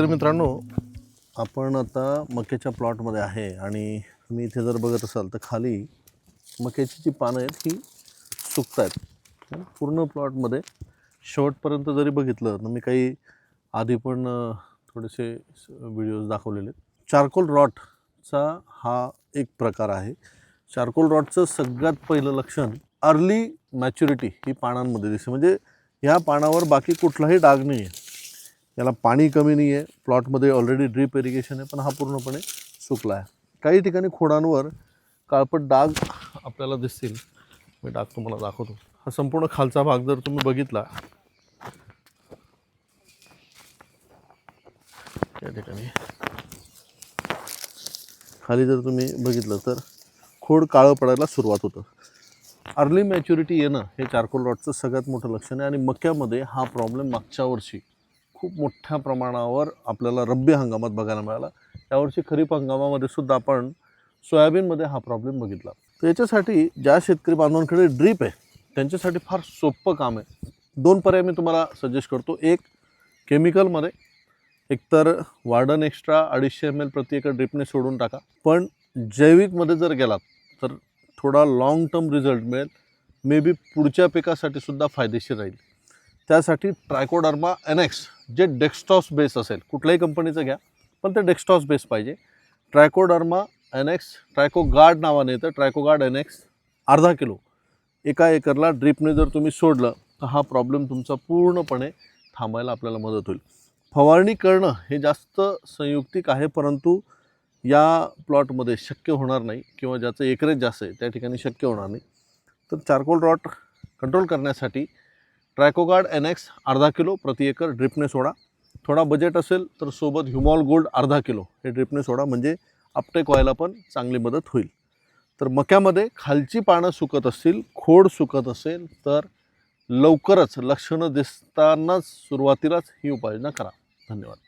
शेतकरी मित्रांनो, आपण आता मक्याच्या प्लॉटमध्ये आहे आणि तुम्ही इथे जर बघत असाल तर खाली मक्याची जी पानं आहेत ही सुकत आहेत पूर्ण प्लॉटमध्ये. शेवटपर्यंत जरी बघितलं तर मी काही आधी पण थोडेसे व्हिडिओज दाखवलेले. चारकोल रॉटचा हा एक प्रकार आहे. चारकोल रॉटचं सगळ्यात पहिलं लक्षण अर्ली मॅच्युरिटी ही पानांमध्ये दिसते. म्हणजे ह्या पानावर बाकी कुठलाही डाग नाही आहे, याला पाणी कमी नाही आहे, प्लॉटमध्ये ऑलरेडी ड्रीप इरिगेशन आहे, पण हा पूर्णपणे सुकला आहे. काही ठिकाणी खोडांवर काळपट डाग आपल्याला दिसतील. मी डाग तुम्हाला दाखवतो. हा संपूर्ण खालचा भाग जर तुम्ही बघितला या ठिकाणी खाली जर तुम्ही बघितलं तर खोड काळं पडायला सुरुवात होतं. अर्ली मॅच्युरिटी येणं हे चारकोल रॉटचं सगळ्यात मोठं लक्षण आहे. आणि मक्यामध्ये हा प्रॉब्लेम मागच्या वर्षी खूप मोठ्या प्रमाणावर आपल्याला रब्बी हंगामात बघायला मिळाला. यावर्षी खरीप हंगामामध्ये सुद्धा आपण सोयाबीनमध्ये हा प्रॉब्लेम बघितला. तर याच्यासाठी ज्या शेतकरी बांधवांकडे ड्रीप आहे त्यांच्यासाठी फार सोपं काम आहे. दोन पर्याय मी तुम्हाला सजेस्ट करतो. एक, केमिकलमध्ये एकतर वार्डन एक्स्ट्रा 250 ml प्रति एकर ड्रिपने सोडून टाका. पण जैविकमध्ये जर गेलात तर थोडा लॉंग टर्म रिझल्ट मिळेल. मे बी पुढच्या पिकासाठी सुद्धा फायदेशीर राहील. त्यासाठी ट्रायकोडर्मा NX जे डेक्स्टॉस बेस असेल, कुठल्याही कंपनीचं घ्या पण ते डेक्स्टॉस बेस पाहिजे. ट्रायकोडर्मा NX ट्रायकोगार्ड नावाने येतं. ट्रायकोगार्ड NX अर्धा किलो एका एकरला ड्रिपने जर तुम्ही सोडलं तर हा प्रॉब्लेम तुमचा पूर्णपणे थांबायला आपल्याला मदत होईल. फवारणी करणं हे जास्त संयुक्तिक आहे, परंतु या प्लॉटमध्ये शक्य होणार नाही किंवा ज्याचं एकरेज जास्त आहे त्या ठिकाणी शक्य होणार नाही. तर चारकोल रॉट कंट्रोल करण्यासाठी ट्रायकोगार्ड NX अर्धा किलो प्रति एकर ड्रिपने सोडा. थोडा बजेट असेल तर सोबत ह्युमॉल गोल्ड अर्धा किलो हे ड्रिपने सोडा, म्हणजे अपटेक व्हायला पण चांगली मदत होईल. तर मक्यामध्ये खालची पानं सुकत असतील, खोड सुकत असेल तर लवकरच लक्षणं दिसतानाच सुरुवातीलाच ही उपाययोजना करा. धन्यवाद.